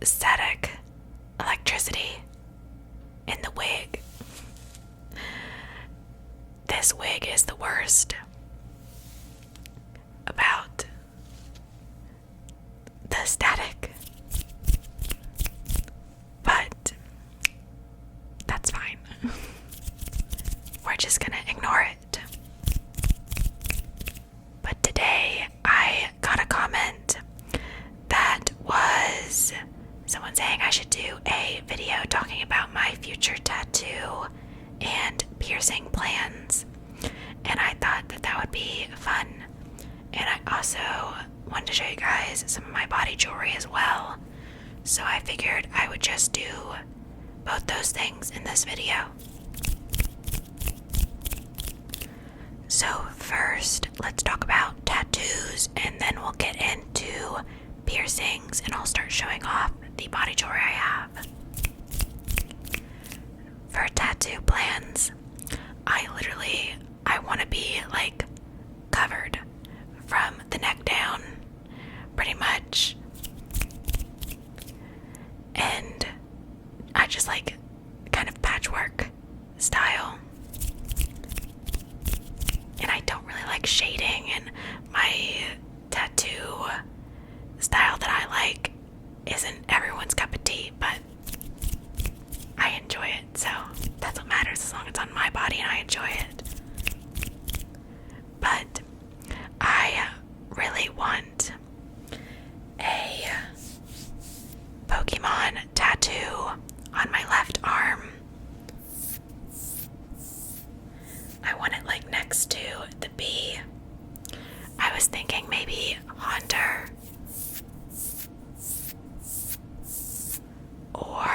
static electricity in the wig. This wig is the worst about the static, but that's fine. We're just gonna ignore it. But today I got a comment that was someone saying I should do a video talking about my future tattoo and piercing plans, and I thought that that would be fun. And I also wanted to show you guys some of my body jewelry as well, so I figured I would just do both those things in this video. So first, let's talk about tattoos, and then we'll get into piercings, and I'll start showing off the body jewelry I have. For tattoo plans, I want to be like covered from the neck down, pretty much. And I just like kind of patchwork style. And I don't really like shading, and my tattoo style that I like isn't everyone's cup of tea, but I enjoy it, so that's what matters, as long as it's on my body and I enjoy it. But I really want a Pokemon tattoo on my left arm. I want it like next to the B. I was thinking maybe Haunter, or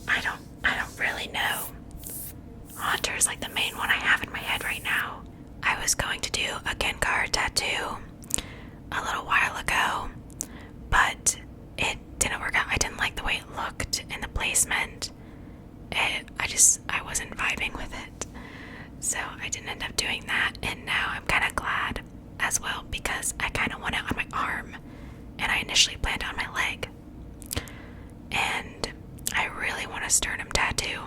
I don't really know. Haunter is like the main one I have in my head right now. I was going to do a Gengar tattoo a little while ago, but it didn't work out. I didn't like the way it looked in the placement. I wasn't vibing with it, so I didn't end up doing that, and now I'm kind of glad as well, because I kind of want it on my arm, and I initially planned on my leg. And I really want a sternum tattoo.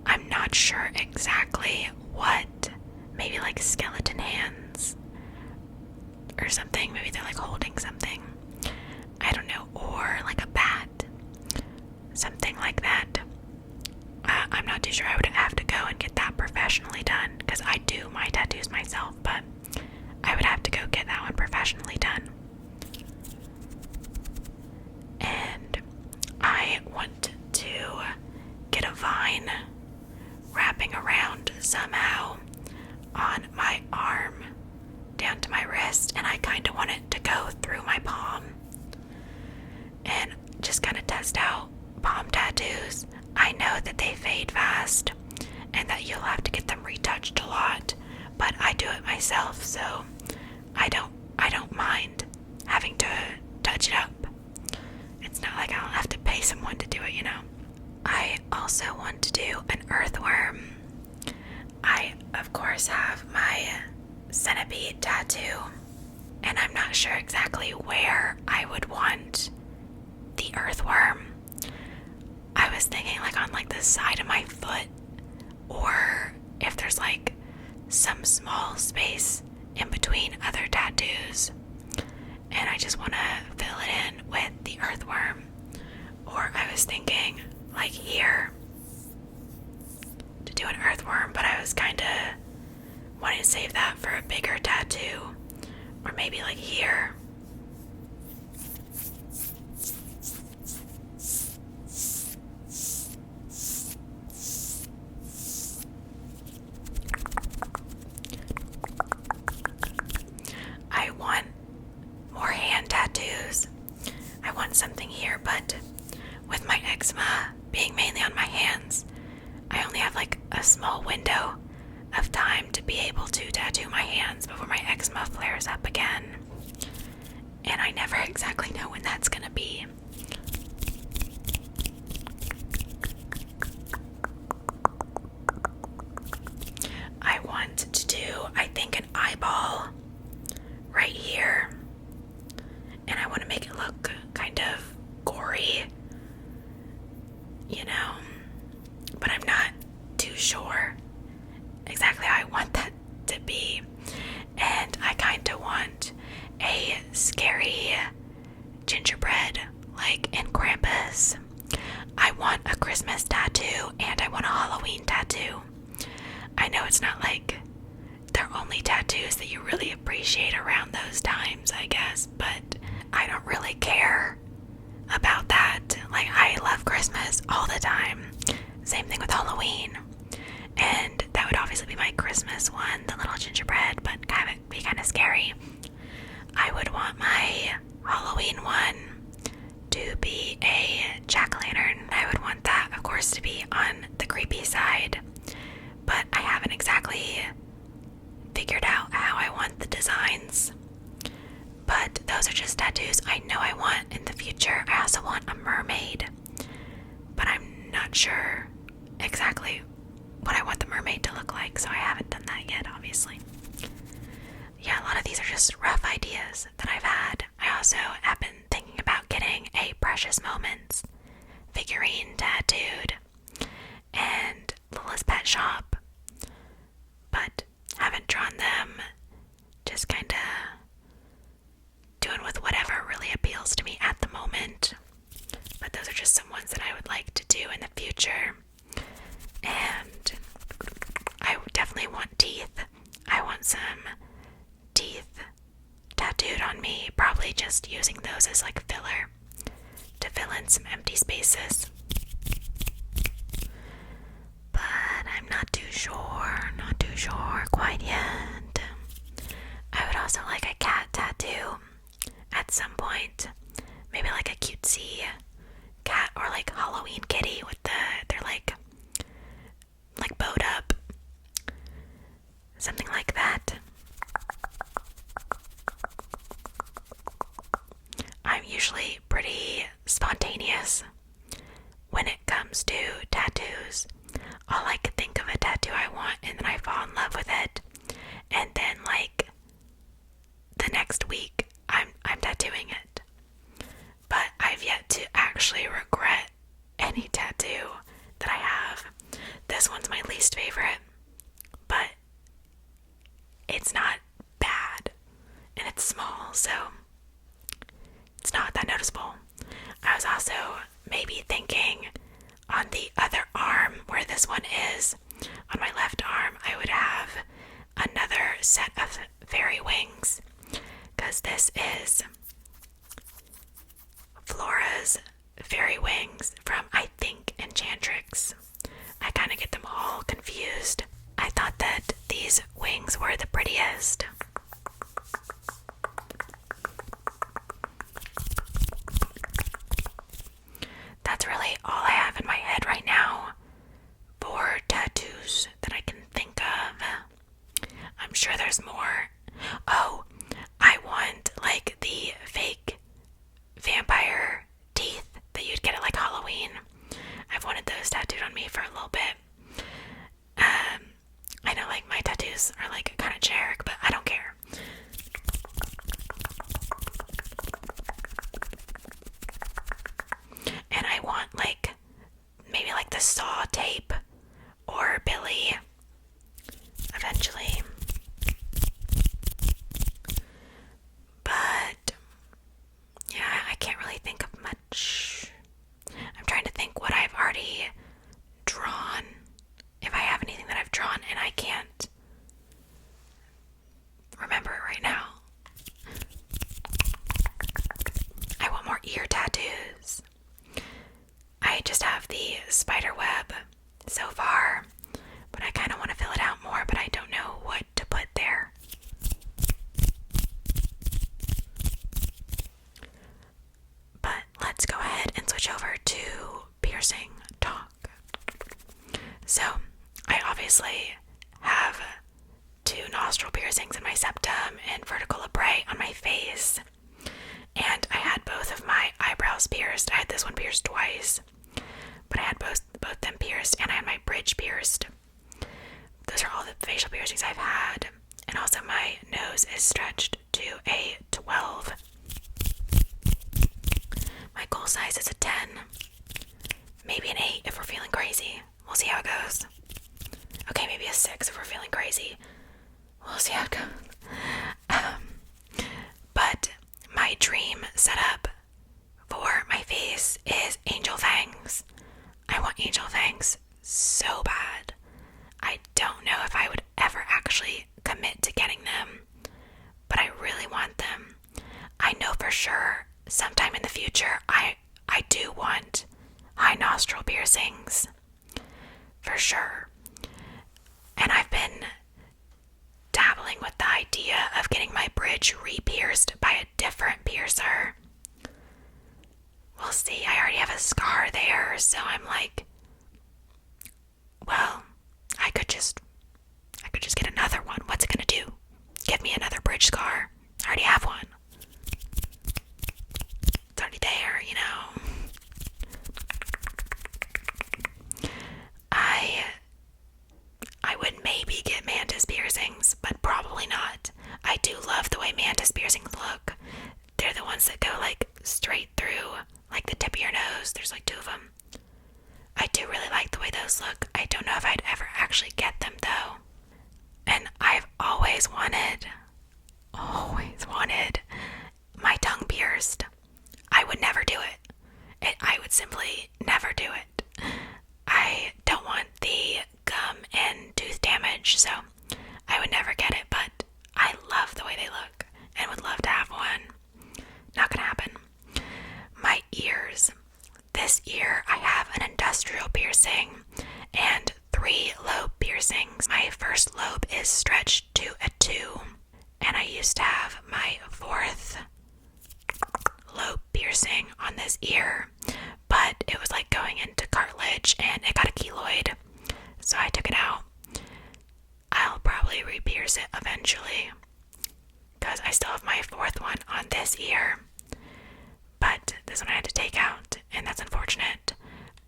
I'm not sure exactly what, maybe like skeleton hands or something, maybe they're like holding something, I don't know, or like a bat, something like that. I'm not too sure. I would have to go and get that professionally done, because I do my tattoos myself, but I would have to go get that one professionally done. And I want to get a vine wrapping around somehow on my arm down to my wrist, and I kind of want it to go through my palm, and just kind of test out palm tattoos. I know that they fade fast and that you'll have to get them retouched a lot, but I do it myself, so I don't mind having to touch it up. It's not like I'll have to pay someone to do it, you know. I also want to do an earthworm. I, of course, have my centipede tattoo, and I'm not sure exactly where I would want the earthworm. I was thinking like on like the side of my foot, or if there's like some small space in between other tattoos, and I just want to fill it in with the earthworm. Or I was thinking like here to do an earthworm, but I was kind of wanting to save that for a bigger tattoo, or maybe like here. I want more hand tattoos. I want something here, but with my eczema being mainly on my hands, I only have like a small window of time to be able to tattoo my hands before my eczema flares up again. And I never exactly know when that's gonna be. I want to do, I think, an eyeball right here. And I want to look kind of gory, you know, but I'm not too sure exactly how I want that to be. And I kind of want a scary gingerbread, like in Krampus. I want a Christmas tattoo and I want a Halloween tattoo. I know it's not like they're only tattoos that you really appreciate around those times, I guess, but I don't really care about that. Like, I love Christmas all the time. Same thing with Halloween. And that would obviously be my Christmas one, the little gingerbread, but be kind of scary. I would want my Halloween one to be a jack-o'-lantern. I would want that, of course, to be on the creepy side, but I haven't exactly figured out how I want the designs. But those are just tattoos I know I want in the future. I also want a mermaid, but I'm not sure exactly what I want the mermaid to look like, so I haven't done that yet, obviously. Yeah, a lot of these are just rough ideas that I've had. I also have been thinking about getting a Precious Moments figurine tattooed and Lila's Pet Shop, but haven't drawn them. Just kind of doing with whatever really appeals to me at the moment. But those are just some ones that I would like to do in the future. And I definitely want teeth. I want some teeth tattooed on me, probably just using those as like filler to fill in some empty spaces. But I'm not too sure quite yet. I would also like a cat tattoo at some point. Maybe like a cutesy cat or like Halloween kitty with they're like bowed up. Something like that. I'm usually pretty spontaneous when it comes to tattoos. I'll like think of a tattoo I want and then I fall in love with it. And then like the next week I'm tattooing it. But I've yet to actually regret any tattoo that I have. This one's my least favorite, but it's not bad and it's small, so it's not that noticeable. I was also maybe thinking on the other arm where this one is, on my left arm, I would have another set of fairy wings, because this is Flora's fairy wings from, I think, Enchantrix. I kind of get them all confused. I thought that these wings were the prettiest. That's really all I have in my head right now for tattoos that I can think of. I'm sure there's more. Oh, I want like the fake vampire teeth that you'd get at like Halloween. I've wanted those tattooed on me for a little bit. I know like my tattoos are like kind of generic, but I don't care. And I want like maybe like the Saw tape or Billy eventually. But yeah, I can't really think of much. I'm trying to think what I've already drawn. If I have anything that I've drawn and I can't remember it right now. I want more ear tattoos. I just have the spider web so far, but I kind of want to fill it out more, but I don't know what to put there. But let's go ahead and switch over to piercing talk. So, I obviously have 2 nostril piercings in my septum and vertical labret on my face. And I had both of my eyebrows pierced. I had this one pierced twice, but I had both them pierced, and I had my bridge pierced. Those are all the facial piercings I've had. And also my nose is stretched to a 12. setup for my face is angel fangs. I want angel fangs so bad. I don't know if I would ever actually commit to getting them, but I really want them. I know for sure sometime in the future I do want high nostril piercings. For sure. And I've been dabbling with the idea of getting my bridge re-pierced by a different piercer. We'll see. I already have a scar there, so I'm like, well, I could just get another one. What's it gonna do? Give me another bridge scar. I already have one. It's already there, you know. I would maybe get mantis piercings, but probably not. I do love the way mantis piercings look. They're the ones that go like straight through, like the tip of your nose. There's like 2 of them. I do really like the way those look. I don't know if I'd ever actually get them though. And I've always wanted my tongue pierced. I would never do it. I would simply never do it. I don't want the gum and tooth damage, so I would never get it, but I love the way they look and would love to have one. Not gonna happen. My ears. This ear I have an industrial piercing and 3 lobe piercings. My first lobe is stretched to a 2, and I used to have my 4th lobe piercing on this ear, but it was like going into cartilage and it got a keloid, so I took it out. I'll probably re-pierce it eventually because I still have my 4th one on this ear, but this one I had to take out, and that's unfortunate.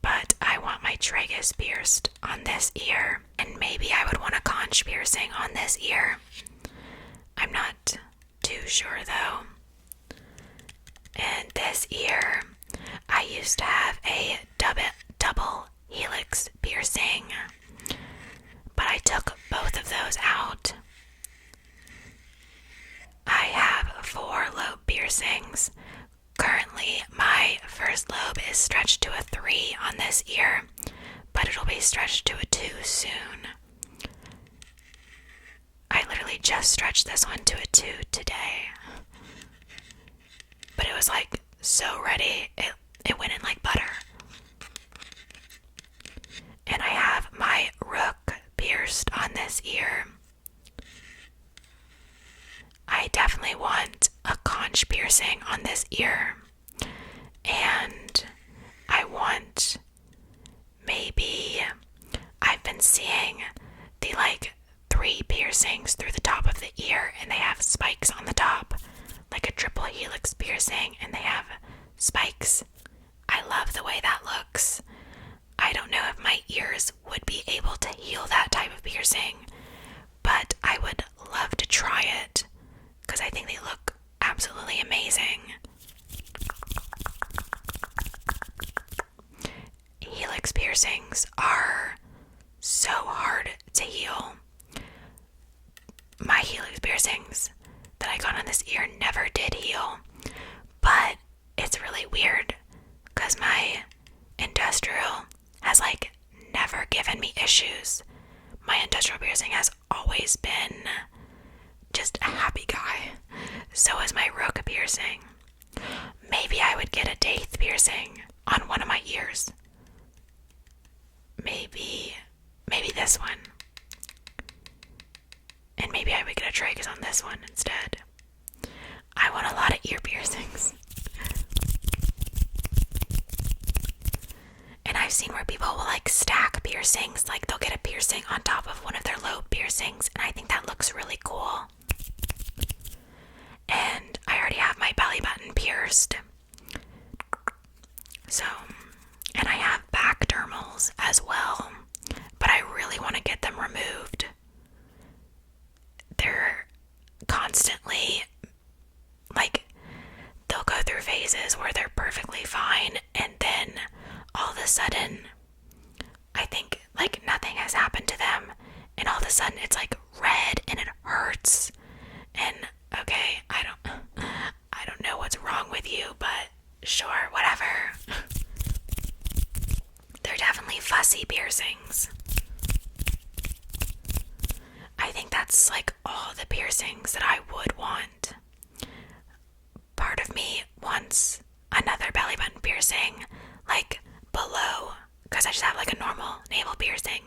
But I want my tragus pierced on this ear, and maybe I would want a conch piercing on this ear. I'm not too sure though. And this ear, I used to have a double helix piercing, but I took both of those out. I have 4 lobe piercings. Currently, my first lobe is stretched to a 3 on this ear, but it'll be stretched to a 2 soon. I literally just stretched this one to a 2 today. But it was like so ready, it went in like butter. And I have my rook pierced on this ear. I definitely want a conch piercing on this ear. And I want maybe, I've been seeing the like 3 piercings through the top of the ear, and they have spikes on the top, like a triple helix piercing, and they have spikes. I love the way that looks. I don't know if my ears would be able to heal that type of piercing, but I would love to try it because I think they look absolutely amazing. Helix piercings are so hard to heal. My helix piercings that I got on this ear never did heal, but it's really weird because my industrial has like never given me issues. My industrial piercing has always been just a happy guy. So is my rook piercing. Maybe I would get a daith piercing on one of my ears. Maybe this one. And maybe I would get a tragus on this one instead. I want a lot of ear piercings. And I've seen where people will like stack piercings, like they'll get a piercing on top of one of their lobe piercings, and I think that looks really cool. And I already have my belly button pierced. So, and I have back dermals as well, but I really want to get them removed. They're constantly, like, they'll go through phases where they're perfectly fine, and then all of a sudden, I think, like, nothing has happened to them, and all of a sudden it's, like, red, and it hurts, and, okay, I don't know what's wrong with you, Sure, whatever. They're definitely fussy piercings. I think that's like all the piercings that I would want. Part of me wants another belly button piercing, like below, because I just have like a normal navel piercing.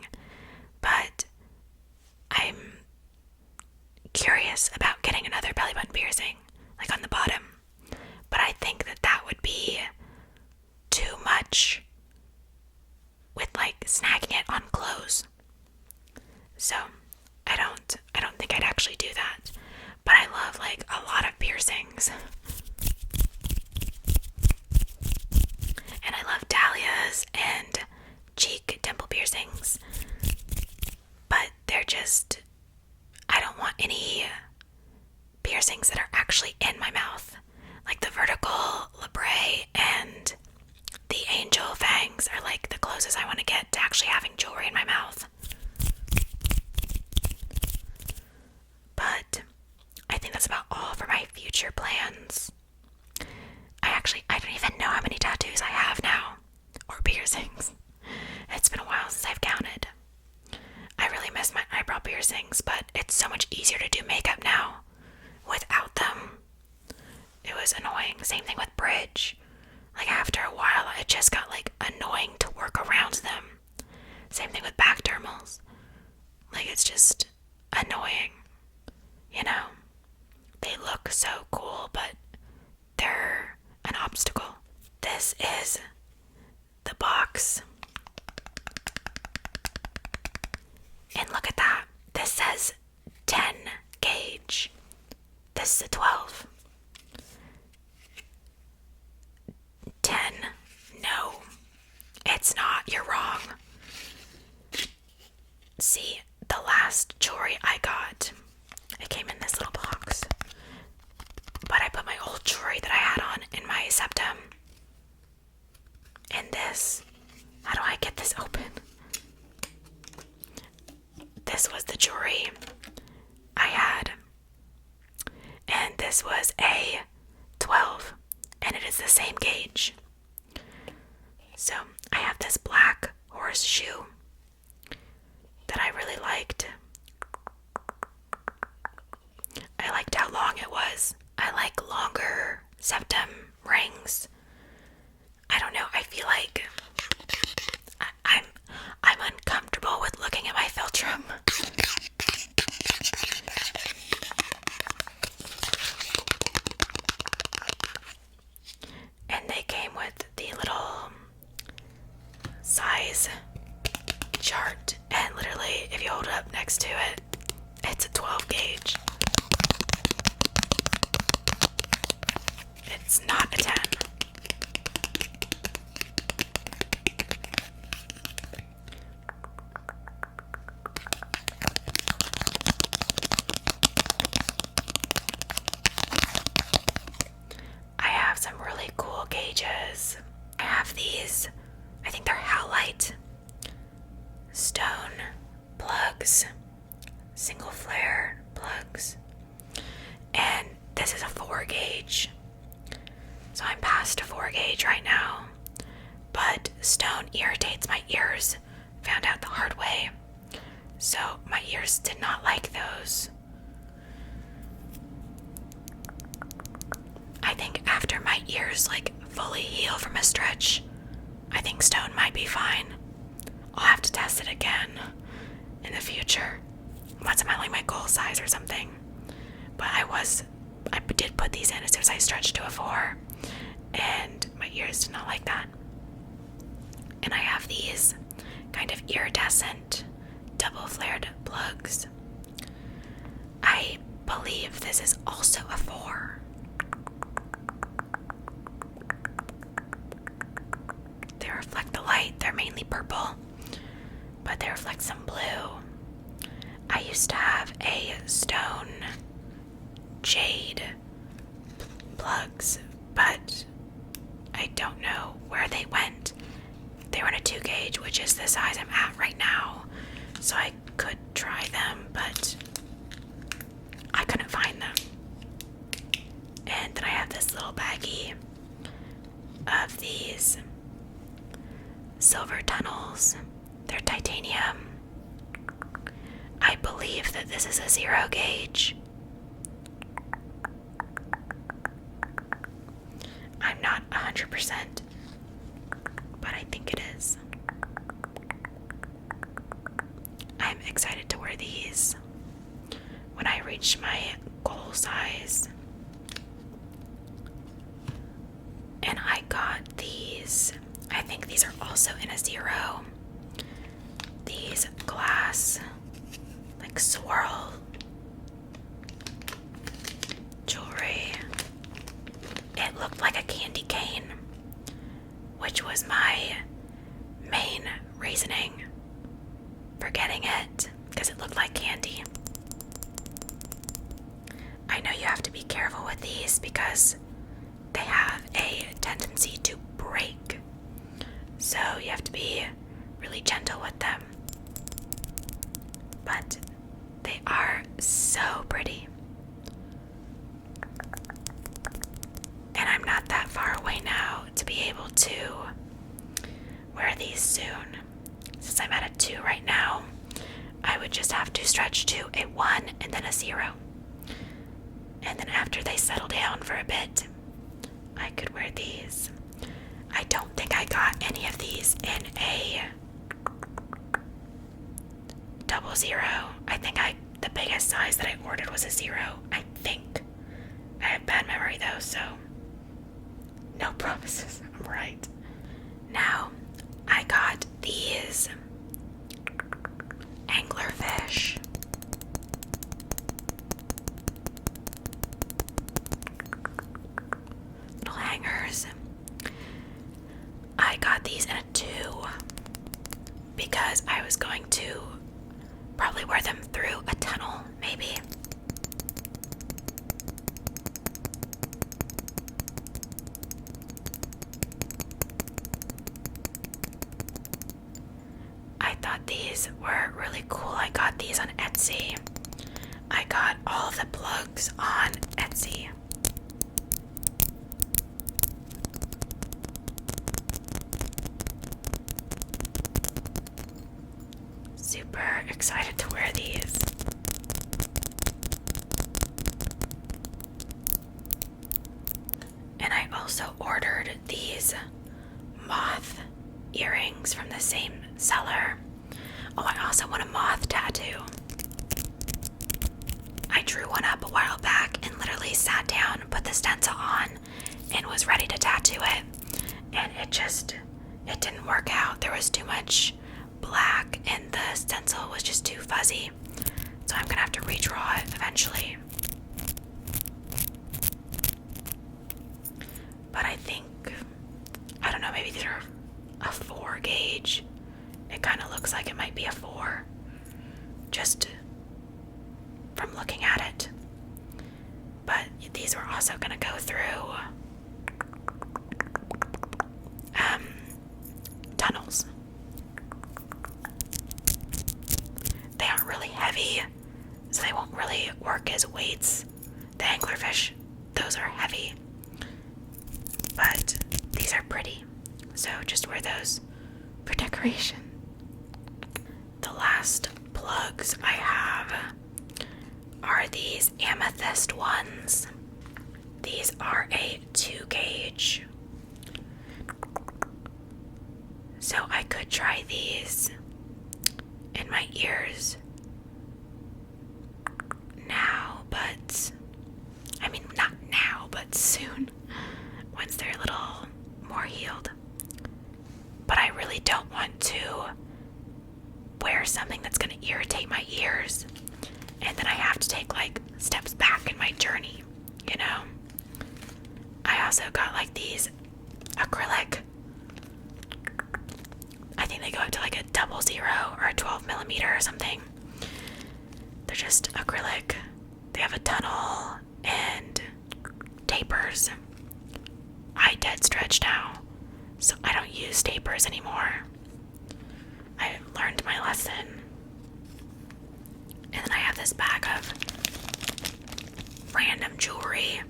But I'm curious about getting another belly button piercing, like on the bottom. But I think that that would be too much with like snagging it on clothes. So I don't think I'd actually do that. But I love like a lot of piercings. And I love dahlias and cheek dimple piercings. But they're just, I don't want any piercings that are actually in my mouth. Like the vertical labrae and the angel fangs are like the closest I want to get to actually having jewelry in my mouth. But I think that's about all for my future plans. I don't even know how many tattoos I have now, or piercings. It's been a while since I've counted. I really miss my eyebrow piercings, but it's so much easier to do makeup now without them. It was annoying. Same thing with bridge. Like after a while, it just got like annoying to work around them. Same thing with back dermals. Like it's just annoying. You know? They look so cool, but they're an obstacle. This is the box. And look at that. This says 10 gauge. This is a 12. 10. No. It's not. You're wrong. See, the last jewelry I got, it came in this little box. But I put my old jewelry that I had on in my septum. In this. How do I get this open? This was the jewelry I had. And this was a 12. And it is the same gauge. So I have this black horseshoe that I really liked. I liked how long it was. I like longer septum rings. I don't know, I feel like I'm uncomfortable with looking at my philtrum. And they came with the little size chart, and literally if you hold it up next to it, it's a 12 gauge. It's not a 10. I have some really cool gauges. I have these, I think they're halite stone plugs, single flare plugs, and this is a 4 gauge. So I'm past a 4 gauge right now, but stone irritates my ears. Found out the hard way. So my ears did not like those. I think after my ears like fully heal from a stretch, I think stone might be fine. I'll have to test it again in the future. Once I'm at like my goal size or something. But I did put these in as soon as I stretched to a 4. And my ears did not like that. And I have these kind of iridescent double flared plugs. I believe this is also a 4. They reflect the light. They're mainly purple, but they reflect some blue. I used to have a stone jade plugs, but I don't know where they went. They were in a 2 gauge, which is the size I'm at right now, so I could try them, but I couldn't find them. And then I have this little baggie of these silver tunnels. They're titanium. I believe that this is a 0 gauge. I'm not 100%, but I think it is. I'm excited to wear these when I reach my goal size. And I got these. I think these are also in a 0. These glass, like swirl jewelry. It looked like a candy cane, which was my main reasoning for getting it, because it looked like candy. I know you have to be careful with these because they have a tendency to break, so you have to be really gentle with them. But they are so pretty. And I'm not that far away now to be able to wear these soon. Since I'm at a 2 right now, I would just have to stretch to a 1 and then a 0. And then after they settle down for a bit, I could wear these. I don't think I got any of these in a 00. I think the biggest size that I ordered was a 0. I think. I have bad memory though, so no promises. I'm right. Now, I got these anglerfish. Little hangers. I got these in a 2 because I was going to probably wear them through a tunnel, maybe. I thought these were really cool. I got these on Etsy. I got all of the plugs on Etsy. Super excited to wear these. And I also ordered these moth earrings from the same seller. Oh, I also want a moth tattoo. I drew one up a while back and literally sat down, put the stencil on, and was ready to tattoo it. And it didn't work out. There was too much black and the stencil was just too fuzzy. So I'm gonna have to redraw it eventually. But I think, I don't know, maybe these are a 4 gauge. It kind of looks like it might be a 4, just from looking at it. But these were also gonna go through tunnels. They aren't really heavy, so they won't really work as weights. The anglerfish, those are heavy. But these are pretty, so just wear those for decoration. The last plugs I have are these amethyst ones. These are a 2 gauge. So I could try these in my ears now, but I mean, not now, but soon, once they're a little more healed. But I really don't want to wear something that's going to irritate my ears, and then I have to take like steps back in my journey, you know? I also got like these acrylic, I think they go up to like a 00 or a 12mm or something. They're just acrylic. They have a tunnel and tapers. I dead stretch now, so I don't use tapers anymore. I learned my lesson. And then I have this bag of random jewelry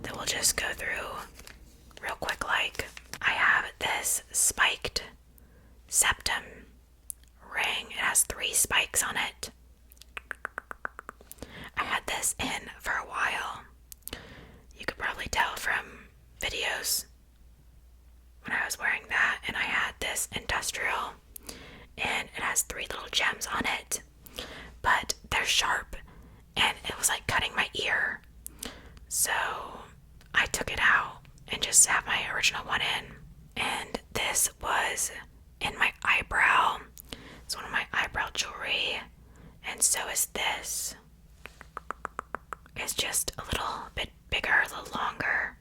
that we'll just go through real quick like. spiked septum ring. It has 3 spikes on it. I had this in for a while. You could probably tell from videos when I was wearing that. And I had this industrial, and it has 3 little gems on it, but they're sharp, and it was like cutting my ear. So I took it out and just have my original one in. And this was in my eyebrow. It's one of my eyebrow jewelry. And so is this. It's just a little bit bigger, a little longer.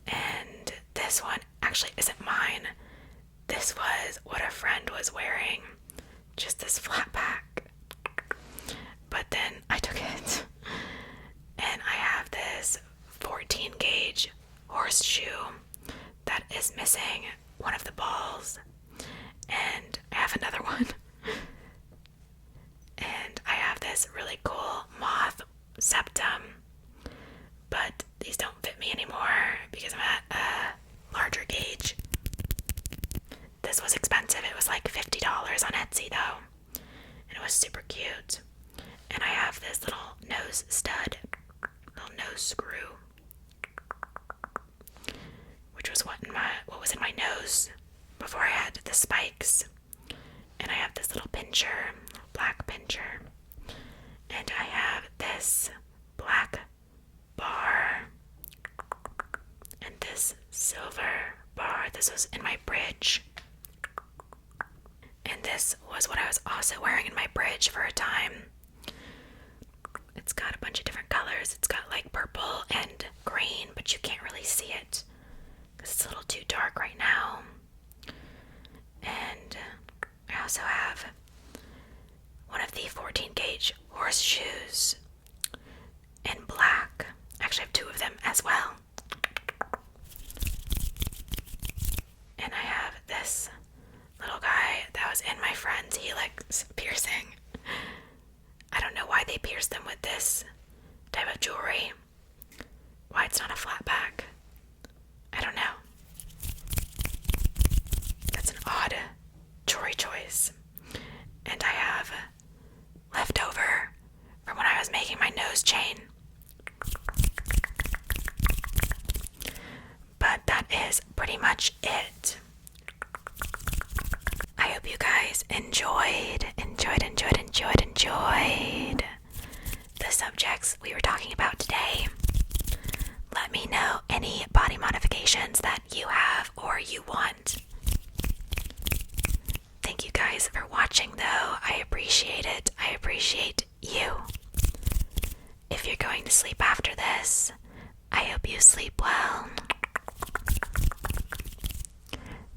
And this one actually isn't mine. This was what a friend was wearing. Just this flat pack. But then I took it. And I have this 14 gauge horseshoe that is missing one of the balls. And I have another one. And I have this really cool moth septum. But these don't fit me anymore because I'm at a larger gauge. This was expensive. It was like $50 on Etsy though. And it was super cute. And I have this little nose stud, little nose screw, which was what was in my nose before I had the spikes. And I have this little pincher, black pincher. And I have this black bar and this silver bar. This was in my bridge. And this was what I was also wearing in my bridge for a time. It's got a bunch of different colors. It's got like purple and green, but you can't really see it because it's a little too dark right now. And I also have one of the 14 gauge horseshoes in black. Actually, I have 2 of them as well. And I have this little guy that was in my friend's helix piercing. I don't know why they pierced them with this type of jewelry. Why it's not a flat back. I don't know. That's an odd jewelry choice. And I have leftover from when I was making my nose chain. But that is pretty much it. I hope you guys enjoyed the subjects we were talking about today. Let me know any body modifications that you have or you want. Thank you guys for watching though. I appreciate it. I appreciate you. If you're going to sleep after this, I hope you sleep well.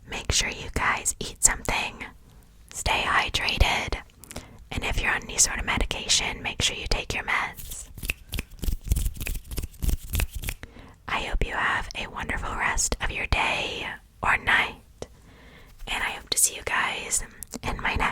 Make sure you guys eat something. Stay hydrated. And if you're on any sort of medication, make sure you take your meds. I hope you have a wonderful rest of your day or night. And I hope to see you guys in my next